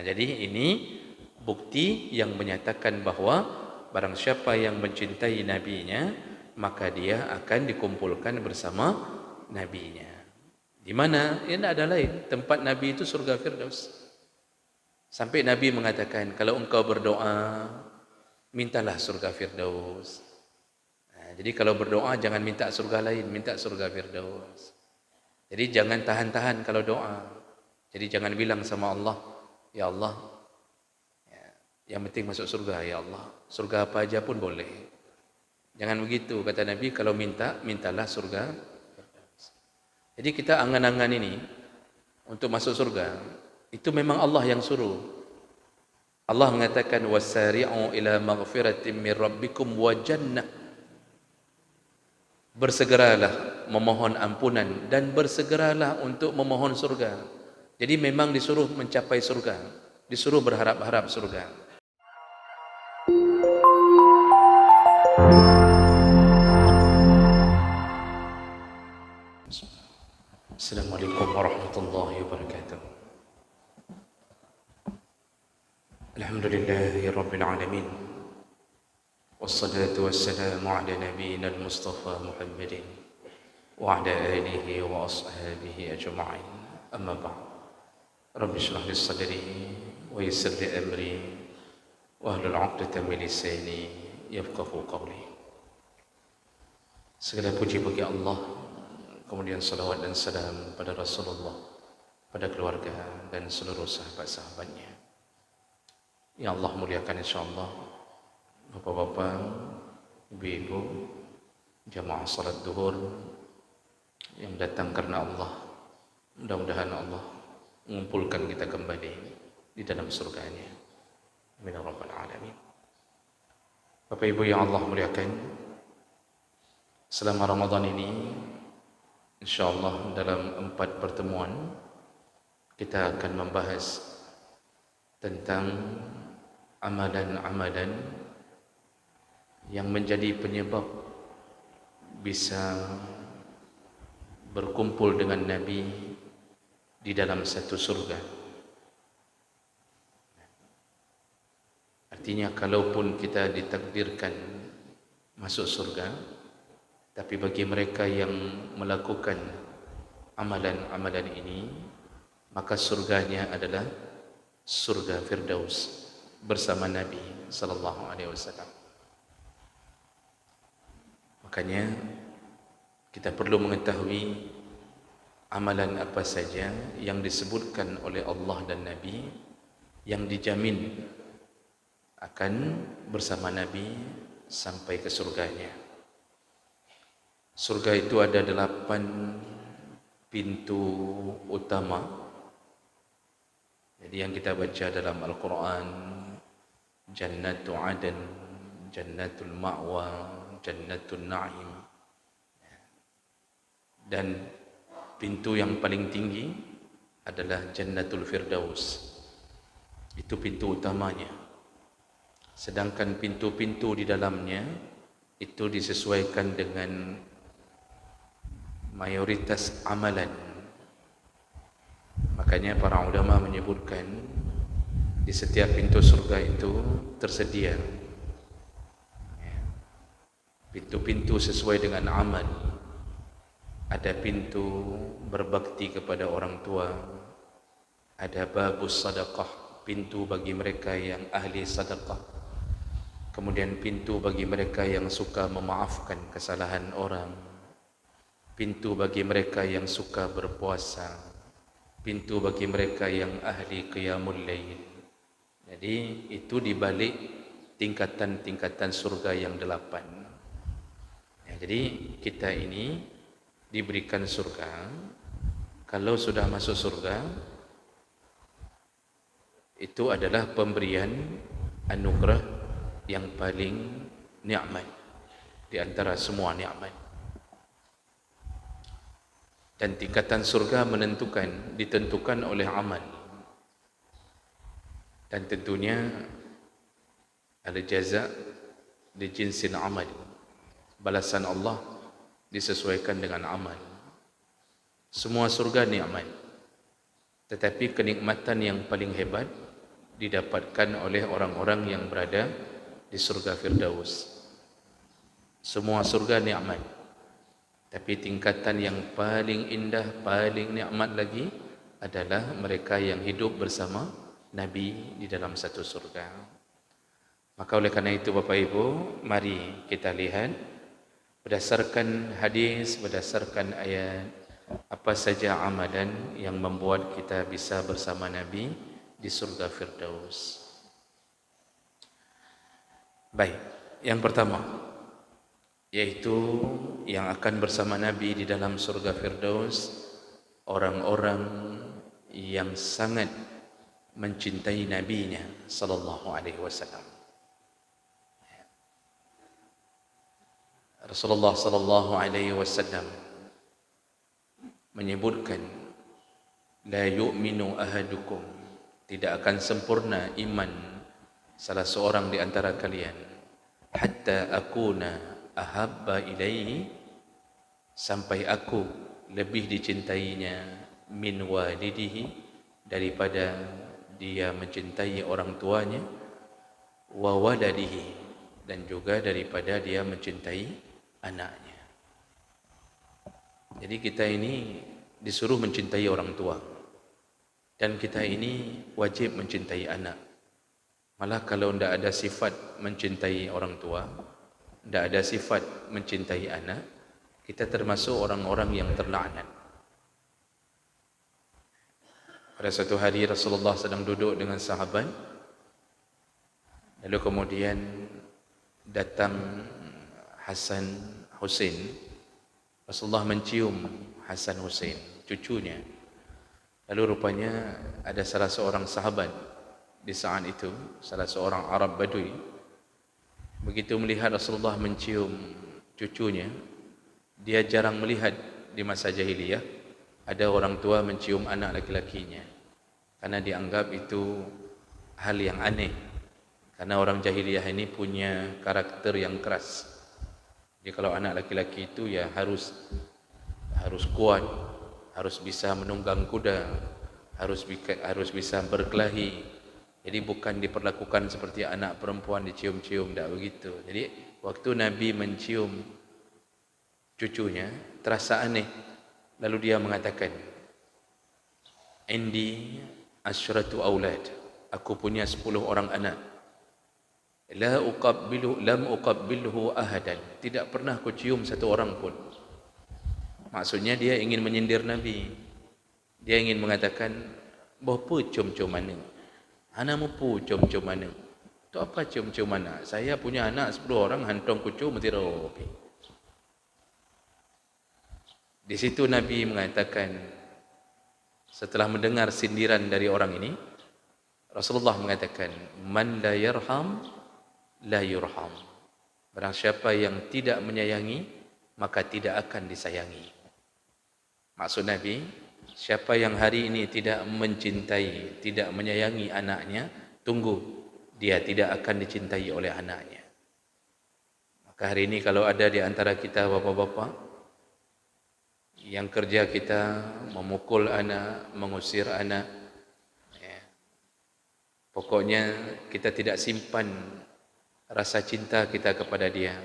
Jadi ini bukti yang menyatakan bahawa barang siapa yang mencintai nabinya, maka dia akan dikumpulkan bersama nabinya. Di mana? Ya, tidak ada lain. Tempat Nabi itu surga Firdaus. Sampai Nabi mengatakan, kalau engkau berdoa, mintalah surga Firdaus. Jadi kalau berdoa jangan minta surga lain, minta surga Firdaus. Jadi jangan tahan-tahan kalau doa. Jadi jangan bilang sama Allah, ya Allah, yang penting masuk surga, ya Allah. Surga apa aja pun boleh. Jangan begitu, kata Nabi, kalau minta, mintalah surga. Jadi kita angan-angan ini untuk masuk surga, itu memang Allah yang suruh. Allah mengatakan, wasari'u ila maghfiratin min rabbikum wa jannah. Bersegeralah memohon ampunan dan bersegeralah untuk memohon surga. Jadi memang disuruh mencapai surga, disuruh berharap-harap surga. Assalamualaikum warahmatullahi wabarakatuh. Alhamdulillahi rabbil alamin. Wassalatu wassalamu ala nabiyyina al-Mustafa Muhammadin wa ala alihi wa ashabihi ajma'in. Amma ba'd. Rabbi shrah li sadri wa yassir li amri wa hlul 'uqdatam min lisani yafqahu qawli. Segala puji bagi Allah, kemudian salawat dan salam pada Rasulullah, pada keluarga dan seluruh sahabat-sahabatnya. Ya Allah muliakan insyaAllah Bapak-bapak, ibu-ibu, jamaah salat duhur yang datang karena Allah. Mudah-mudahan Allah mengumpulkan kita kembali di dalam surganya. Amin ya rabbal alamin. Bapak ibu yang Allah muliakan, selama Ramadan ini insyaallah dalam 4 pertemuan kita akan membahas tentang amalan-amalan yang menjadi penyebab bisa berkumpul dengan Nabi di dalam satu surga. Artinya kalaupun kita ditakdirkan masuk surga, tapi bagi mereka yang melakukan amalan-amalan ini, maka surganya adalah surga Firdaus bersama Nabi sallallahu alaihi wasallam. Makanya kita perlu mengetahui amalan apa saja yang disebutkan oleh Allah dan Nabi yang dijamin akan bersama Nabi sampai ke surganya. Surga itu ada 8 pintu utama. Jadi yang kita baca dalam Al-Quran, Jannatu Adan, Jannatul Ma'wa, Jannatul Na'im. Dan pintu yang paling tinggi adalah Jannatul Firdaus. Itu pintu utamanya. Sedangkan pintu-pintu di dalamnya itu disesuaikan dengan mayoritas amalan. Makanya para ulama menyebutkan di setiap pintu surga itu tersedia pintu-pintu sesuai dengan amal. Ada pintu berbakti kepada orang tua, ada babus sadaqah, pintu bagi mereka yang ahli sadaqah, kemudian pintu bagi mereka yang suka memaafkan kesalahan orang, pintu bagi mereka yang suka berpuasa, pintu bagi mereka yang ahli qiyamul lail. Jadi itu dibalik tingkatan-tingkatan surga yang 8. Jadi kita ini diberikan surga. Kalau sudah masuk surga, itu adalah pemberian anugerah yang paling nikmat di antara semua nikmat. Dan tingkatan surga ditentukan oleh amal. Dan tentunya ada jaza di jinsil amal. Balasan Allah disesuaikan dengan amal. Semua surga nikmat, tetapi kenikmatan yang paling hebat didapatkan oleh orang-orang yang berada di surga Firdaus. Semua surga nikmat, tapi tingkatan yang paling indah, paling nikmat lagi adalah mereka yang hidup bersama Nabi di dalam satu surga. Maka oleh karena itu Bapak Ibu, mari kita lihat berdasarkan hadis, berdasarkan ayat, apa saja amalan yang membuat kita bisa bersama Nabi di surga Firdaus. Baik, yang pertama yaitu yang akan bersama Nabi di dalam surga Firdaus orang-orang yang sangat mencintai Nabi-Nya sallallahu alaihi wasallam. Rasulullah sallallahu alaihi wasallam menyebutkan, la yu'minu ahadukum, tidak akan sempurna iman salah seorang di antara kalian, hatta akuna ahabba ilaihi, sampai aku lebih dicintainya, min walidihi, daripada dia mencintai orang tuanya, wa waladihi, dan juga daripada dia mencintai anaknya. Jadi kita ini disuruh mencintai orang tua, dan kita ini wajib mencintai anak. Malah kalau tidak ada sifat mencintai orang tua, tidak ada sifat mencintai anak, kita termasuk orang-orang yang terlaknat. Pada suatu hari Rasulullah sedang duduk dengan sahabat, lalu kemudian datang Hasan Husain. Rasulullah mencium Hasan Husain, cucunya. Lalu rupanya ada salah seorang sahabat di saat itu, salah seorang Arab Badui, begitu melihat Rasulullah mencium cucunya. Dia jarang melihat di masa jahiliyah ada orang tua mencium anak laki-lakinya, karena dianggap itu hal yang aneh, karena orang jahiliyah ini punya karakter yang keras. Jadi kalau anak laki-laki itu ya harus kuat, harus bisa menunggang kuda, harus bisa berkelahi. Jadi bukan diperlakukan seperti anak perempuan dicium-cium, tidak begitu. Jadi waktu Nabi mencium cucunya terasa aneh. Lalu dia mengatakan, indi asyratu aulad, aku punya 10 orang anak. Lam uqabbilhu ahadan, tidak pernah aku cium satu orang pun. Maksudnya dia ingin menyindir Nabi. Dia ingin mengatakan, "Bopo cium-cium mana? Anak mupu cium-cium mana? Tu apa cium-cium mana? Saya punya anak 10 orang, hantong kucu mesti ropi." Di situ Nabi mengatakan, setelah mendengar sindiran dari orang ini, Rasulullah mengatakan, "Man la yarham la yurham." Barang siapa yang tidak menyayangi, maka tidak akan disayangi. Maksud Nabi, siapa yang hari ini tidak mencintai, tidak menyayangi anaknya, tunggu, dia tidak akan dicintai oleh anaknya. Maka hari ini kalau ada di antara kita bapak-bapak yang kerja kita memukul anak, mengusir anak, ya, pokoknya kita tidak simpan rasa cinta kita kepada dia.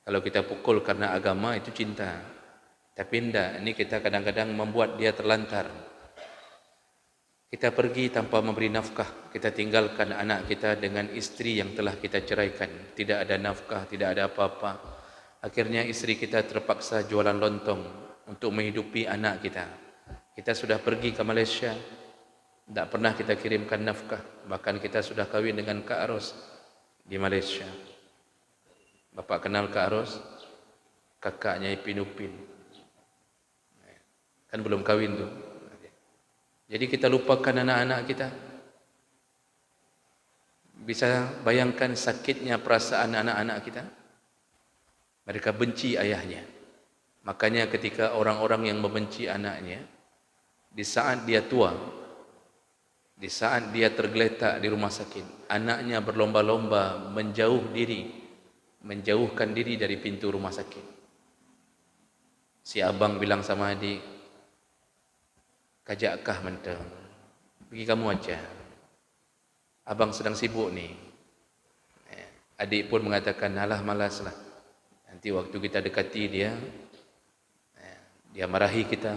Kalau kita pukul karena agama itu cinta, tapi tidak, ini kita kadang-kadang membuat dia terlantar. Kita pergi tanpa memberi nafkah, kita tinggalkan anak kita dengan istri yang telah kita ceraikan, tidak ada nafkah, tidak ada apa-apa. Akhirnya istri kita terpaksa jualan lontong untuk menghidupi anak kita. Kita sudah pergi ke Malaysia, tidak pernah kita kirimkan nafkah, bahkan kita sudah kahwin dengan Kak Ros di Malaysia. Bapak kenal Kak Ros, kakaknya Ipin Upin, kan belum kahwin tu. Jadi kita lupakan anak-anak kita. Bisa bayangkan sakitnya perasaan anak-anak kita. Mereka benci ayahnya. Makanya ketika orang-orang yang membenci anaknya, di saat dia tua, di saat dia tergeletak di rumah sakit, anaknya berlomba-lomba menjauhkan diri dari pintu rumah sakit. Si abang bilang sama adik, "Kajakkah mentang, pergi kamu aja." abang sedang sibuk ni. Adik pun mengatakan, alah malaslah. Nanti waktu kita dekati dia, dia marahi kita.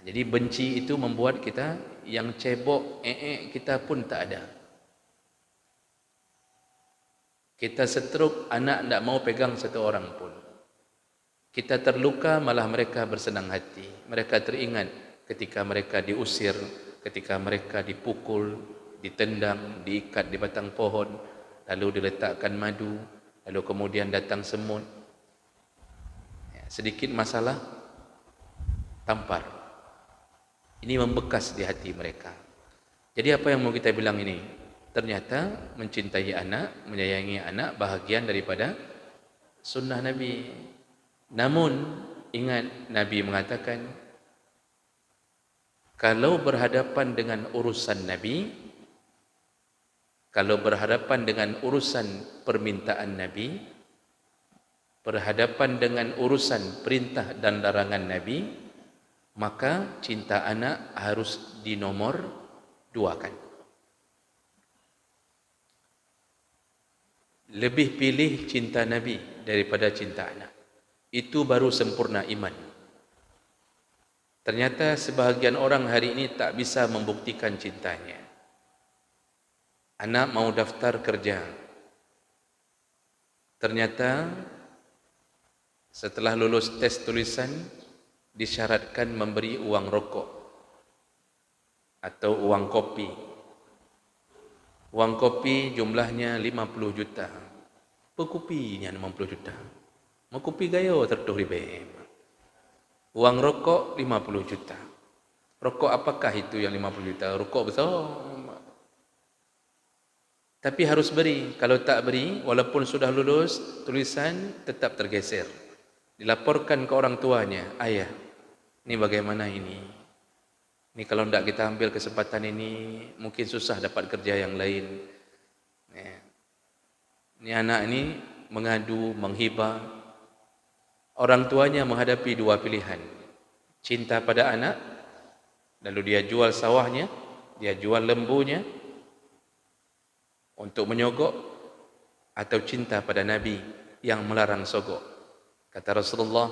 Jadi benci itu membuat kita yang cebok, kita pun tak ada. Kita setruk, anak tidak mau pegang satu orang pun. Kita terluka, malah mereka bersenang hati. Mereka teringat ketika mereka diusir, ketika mereka dipukul, ditendang, diikat di batang pohon, lalu diletakkan madu, lalu kemudian datang semut. Sedikit masalah, tampar. Ini membekas di hati mereka. Jadi apa yang mau kita bilang ini? Ternyata mencintai anak, menyayangi anak bahagian daripada sunnah Nabi. Namun ingat, Nabi mengatakan, kalau berhadapan dengan urusan Nabi, kalau berhadapan dengan urusan permintaan Nabi, berhadapan dengan urusan perintah dan larangan Nabi, maka cinta anak harus dinomor duakan. Lebih pilih cinta Nabi daripada cinta anak. Itu baru sempurna iman. Ternyata sebahagian orang hari ini tak bisa membuktikan cintanya. Anak mau daftar kerja. Ternyata setelah lulus tes tulisan disyaratkan memberi uang rokok atau uang kopi. Uang kopi jumlahnya 50 juta. Pekopinya 50 juta. Mau kopi gaya tertuh ribet. Uang rokok 50 juta. Rokok apakah itu yang 50 juta? Rokok besar. Tapi harus beri. Kalau tak beri, walaupun sudah lulus tulisan, tetap tergeser. Dilaporkan ke orang tuanya, ayah, ini bagaimana ini? Ini kalau tidak kita ambil kesempatan ini, mungkin susah dapat kerja yang lain. Ini anak ini mengadu, menghibah. Orang tuanya menghadapi dua pilihan. Cinta pada anak, lalu dia jual sawahnya, dia jual lembunya untuk menyogok, atau cinta pada Nabi yang melarang sogok. Kata Rasulullah,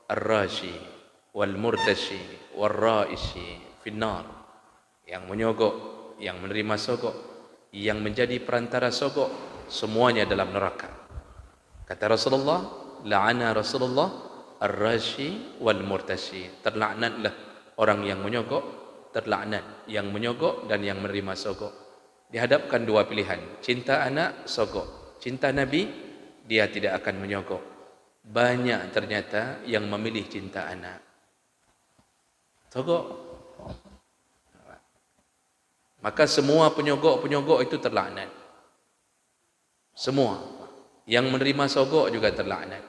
ar-rashi wal murtashi wal raishi finnar. Yang menyogok, yang menerima sogok, yang menjadi perantara sogok, semuanya dalam neraka. Kata Rasulullah, la'ana Rasulullah ar-rashi wal murtashi. Terlaknatlah orang yang menyogok, terlaknat yang menyogok dan yang menerima sogok. Dihadapkan dua pilihan, cinta anak, sogok. Cinta Nabi, dia tidak akan menyogok. Banyak ternyata yang memilih cinta anak, sogok. Maka semua penyogok-penyogok itu terlaknat. Semua. Yang menerima sogok juga terlaknat.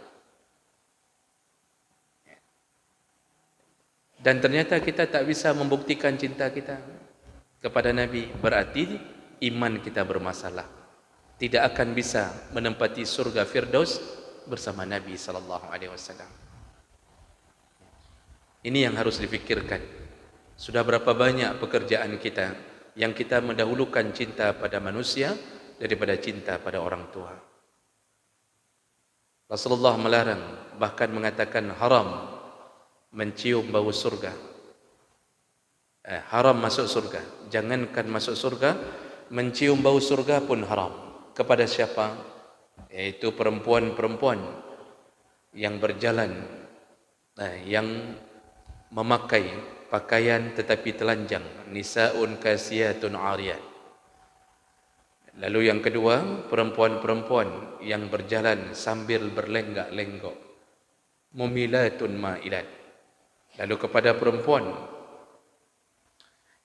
Dan ternyata kita tak bisa membuktikan cinta kita kepada Nabi. Berarti iman kita bermasalah. Tidak akan bisa menempati surga Firdaus bersama Nabi SAW. Ini yang harus difikirkan. Sudah berapa banyak pekerjaan kita yang kita mendahulukan cinta pada manusia daripada cinta pada orang tua. Rasulullah melarang, bahkan mengatakan haram mencium bau surga. Haram masuk surga. Jangankan masuk surga, mencium bau surga pun haram. Kepada siapa? Yaitu perempuan-perempuan yang berjalan, yang memakai pakaian tetapi telanjang. Nisaun kasiyatun ariyat. Lalu yang kedua, perempuan-perempuan yang berjalan sambil berlenggak-lenggok. Mumilatun ma'ilat. Lalu kepada perempuan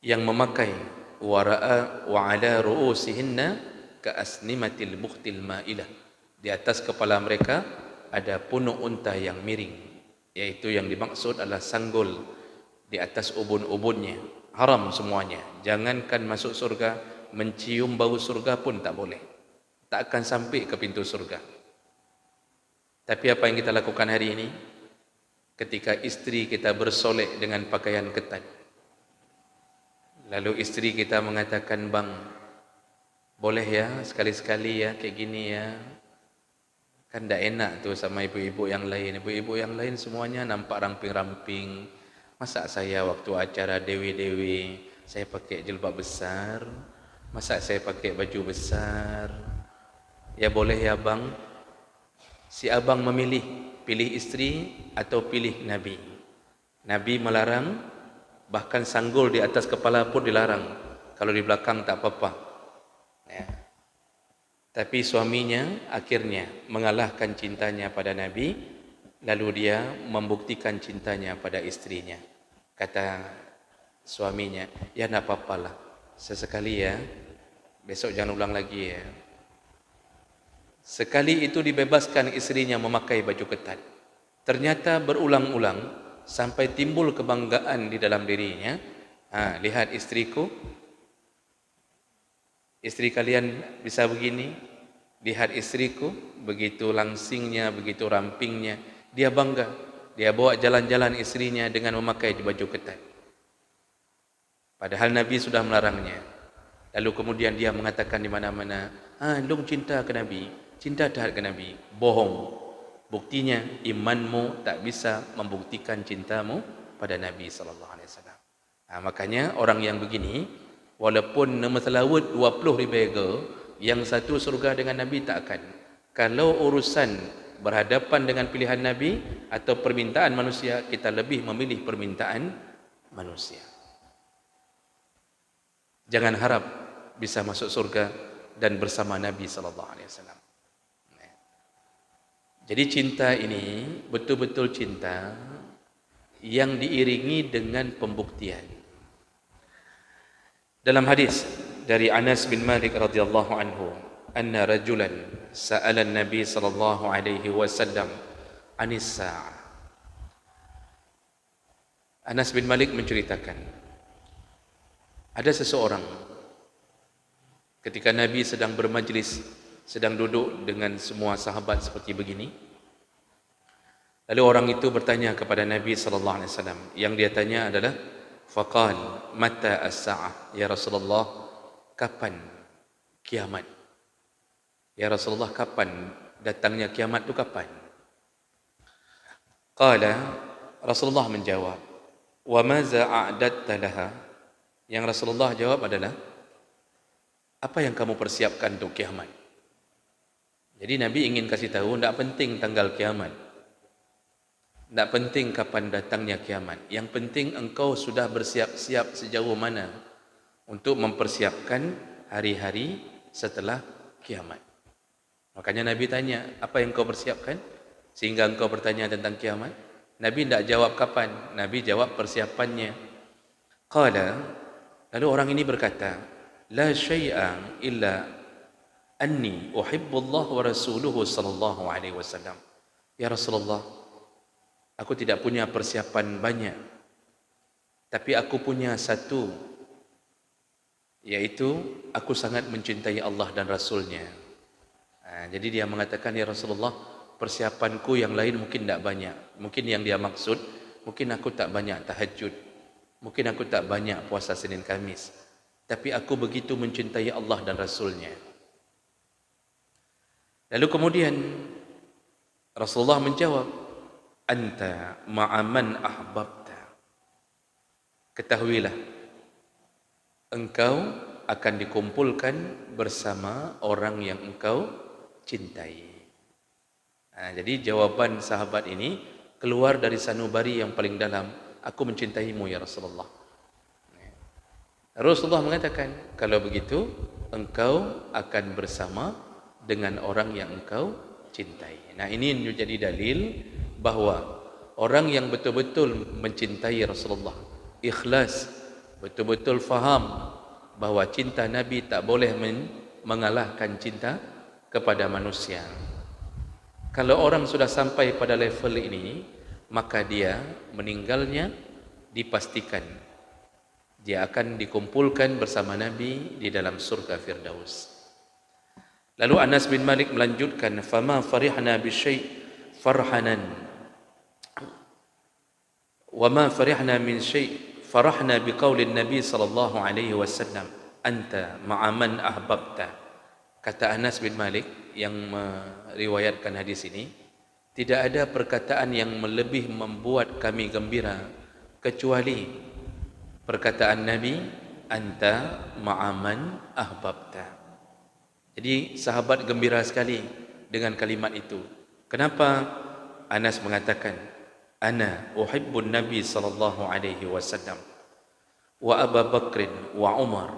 yang memakai wara'a wa ala ru'usihinna ka'asnimatil bukhtil ma'ilah. Di atas kepala mereka ada punuk unta yang miring, yaitu yang dimaksud adalah sanggul di atas ubun-ubunnya. Haram semuanya. Jangankan masuk surga, mencium bau surga pun tak boleh. Tak akan sampai ke pintu surga. Tapi apa yang kita lakukan hari ini? Ketika istri kita bersolek dengan pakaian ketat, lalu istri kita mengatakan, bang, Boleh ya sekali-sekali ya kayak gini ya. Kan tidak enak tuh sama ibu-ibu yang lain. Ibu-ibu yang lain semuanya nampak ramping-ramping. Masa saya waktu acara dewi-dewi saya pakai jilbab besar? Masa saya pakai baju besar? Ya boleh ya bang. Si abang memilih pilih istri atau pilih Nabi. Nabi melarang, bahkan sanggul di atas kepala pun dilarang. Kalau di belakang tak apa-apa. Ya. Tapi suaminya akhirnya mengalahkan cintanya pada Nabi, lalu dia membuktikan cintanya pada istrinya. Kata suaminya, ya nak apa-apalah, sesekali ya, besok jangan ulang lagi ya. Sekali itu dibebaskan istrinya memakai baju ketat. Ternyata berulang-ulang sampai timbul kebanggaan di dalam dirinya. Lihat istriku, istri kalian bisa begini. Lihat istriku, begitu langsingnya, begitu rampingnya. Dia bangga. Dia bawa jalan-jalan istrinya dengan memakai baju ketat. Padahal Nabi sudah melarangnya. Lalu kemudian dia mengatakan di mana-mana, long cinta ke Nabi, cinta tak ke Nabi. Bohong. Buktinya imanmu tak bisa membuktikan cintamu pada Nabi sallallahu alaihi wasallam. Makanya orang yang begini, walaupun nama selawat 20,000 yang satu surga dengan Nabi tak akan. Kalau urusan berhadapan dengan pilihan Nabi atau permintaan manusia, kita lebih memilih permintaan manusia. Jangan harap bisa masuk surga dan bersama Nabi sallallahu alaihi wasallam. Jadi cinta ini betul-betul cinta yang diiringi dengan pembuktian. Dalam hadis dari Anas bin Malik radhiyallahu anhu, anna rajulan sa'ala an-nabi sallallahu alaihi wasallam anis sa'ah. Anas bin Malik menceritakan, ada seseorang ketika Nabi sedang bermajlis, sedang duduk dengan semua sahabat seperti begini. Lalu orang itu bertanya kepada Nabi sallallahu alaihi wasallam. Yang dia tanya adalah faqal mata as-sa'ah ya Rasulullah, kapan kiamat? Ya Rasulullah, kapan datangnya kiamat itu kapan? Qala, Rasulullah menjawab, wa maza a'dadta laha? Yang Rasulullah jawab adalah, apa yang kamu persiapkan untuk kiamat? Jadi Nabi ingin kasih tahu, tidak penting tanggal kiamat, tidak penting kapan datangnya kiamat. Yang penting engkau sudah bersiap-siap sejauh mana untuk mempersiapkan hari-hari setelah kiamat. Makanya Nabi tanya, apa yang kau persiapkan sehingga engkau bertanya tentang kiamat? Nabi tidak jawab kapan, Nabi jawab persiapannya. Qala, lalu orang ini berkata, la syai'a illa anni uhibbullah wa rasuluhu sallallahu alaihi wasallam. Ya Rasulullah, aku tidak punya persiapan banyak, tapi aku punya satu, yaitu aku sangat mencintai Allah dan Rasulnya. Jadi dia mengatakan, ya Rasulullah, persiapanku yang lain mungkin tidak banyak. Mungkin yang dia maksud, mungkin aku tak banyak tahajud, mungkin aku tak banyak puasa Senin Kamis, tapi aku begitu mencintai Allah dan Rasulnya. Lalu kemudian Rasulullah menjawab, anta ma'aman ahbabta. Ketahuilah, engkau akan dikumpulkan bersama orang yang engkau cintai. Jadi jawaban sahabat ini keluar dari sanubari yang paling dalam, aku mencintaimu ya Rasulullah. Rasulullah mengatakan, kalau begitu engkau akan bersama dengan orang yang engkau cintai. Nah, ini menjadi dalil bahawa orang yang betul-betul mencintai Rasulullah, ikhlas, betul-betul faham bahawa cinta Nabi tak boleh mengalahkan cinta kepada manusia. Kalau orang sudah sampai pada level ini, maka dia meninggalnya dipastikan dia akan dikumpulkan bersama Nabi di dalam surga Firdaus. Lalu Anas bin Malik melanjutkan, fama farihna bisyai' farhanan wa ma farihna min syai' farahna biqaulin Nabi sallallahu alaihi wasallam anta ma'a man ahbabta. Kata Anas bin Malik yang meriwayatkan hadis ini, tidak ada perkataan yang lebih membuat kami gembira kecuali perkataan Nabi, anta ma'aman ahbabta. Jadi sahabat gembira sekali dengan kalimat itu. Kenapa? Anas mengatakan, ana uhibbun Nabi sallallahu alaihi wasallam wa Abu Bakr wa Umar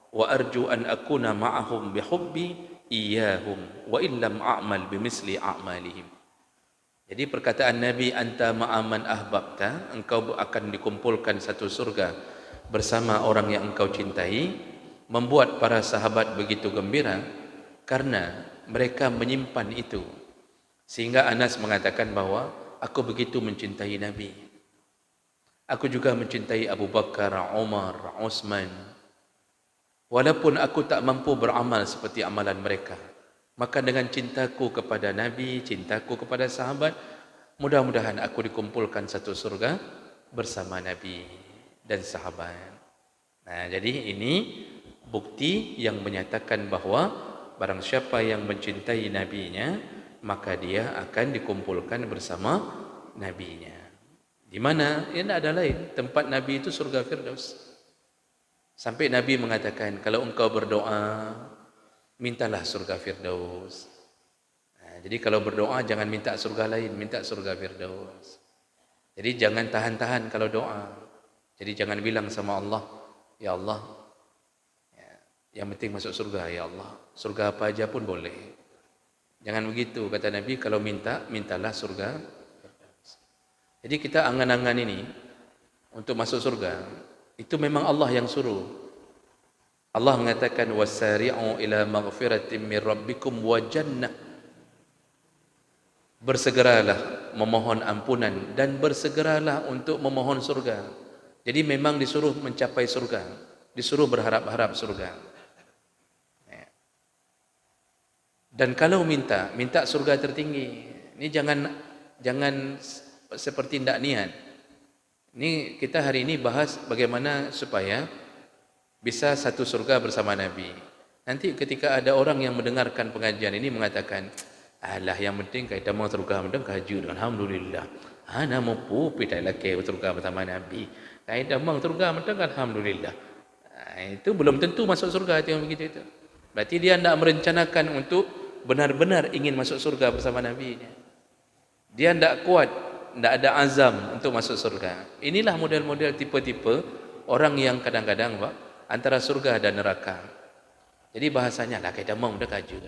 wa arju an akuna ma'ahum bihubbi iyyahum wa illam a'mal bimisli a'malihim. Jadi perkataan Nabi, anta ma'aman ahbabta, engkau akan dikumpulkan satu surga bersama orang yang engkau cintai, membuat para sahabat begitu gembira karena mereka menyimpan itu. Sehingga Anas mengatakan bahwa aku begitu mencintai Nabi. Aku juga mencintai Abu Bakar, Umar, Utsman. Walaupun aku tak mampu beramal seperti amalan mereka, maka dengan cintaku kepada Nabi, cintaku kepada sahabat, mudah-mudahan aku dikumpulkan satu surga bersama Nabi dan sahabat. Nah, jadi ini bukti yang menyatakan bahawa barang siapa yang mencintai Nabi-Nya, maka dia akan dikumpulkan bersama Nabi-Nya. Di mana? Ya, tidak ada lain. Tempat Nabi itu surga Firdaus. Sampai Nabi mengatakan, kalau engkau berdoa, mintalah surga Firdaus. Nah, jadi kalau berdoa jangan minta surga lain, minta surga Firdaus. Jadi jangan tahan-tahan kalau doa. Jadi jangan bilang sama Allah, ya Allah, yang penting masuk surga, ya Allah. Surga apa aja pun boleh. Jangan begitu, kata Nabi, kalau mintalah surga Firdaus. Jadi kita angan-angan ini untuk masuk surga, itu memang Allah yang suruh. Allah mengatakan wasari'u ila maghfiratin min rabbikum wa jannah. Bersegeralah memohon ampunan dan bersegeralah untuk memohon surga. Jadi memang disuruh mencapai surga, disuruh berharap-harap surga. Dan kalau minta surga tertinggi. Ini jangan seperti tidak niat. Ini kita hari ini bahas bagaimana supaya bisa satu surga bersama Nabi. Nanti ketika ada orang yang mendengarkan pengajian ini mengatakan, alah yang penting kita mau surga mendengar kaji, alhamdulillah. Ana mau pupi tak laki surga bersama Nabi. Kita mau surga mendengar alhamdulillah. Itu belum tentu masuk surga itu yang begitu itu. Berarti dia tidak merencanakan untuk benar-benar ingin masuk surga bersama Nabi-Nya. Dia tidak kuat, tidak ada azam untuk masuk surga. Inilah model-model tipe-tipe orang yang kadang-kadang antara surga dan neraka. Jadi bahasanya lah kita mau dah kaji.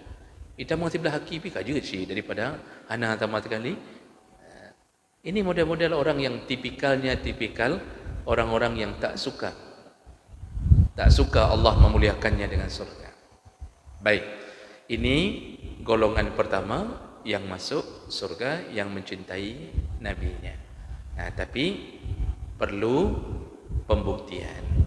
Kita mau sebelah haki pi kaji sih daripada hana tamat kali. Ini model-model orang yang tipikal orang-orang yang tak suka Allah memuliakannya dengan surga. Baik. Ini golongan pertama yang masuk surga, yang mencintai Nabi-Nya. Nah, tapi perlu pembuktian.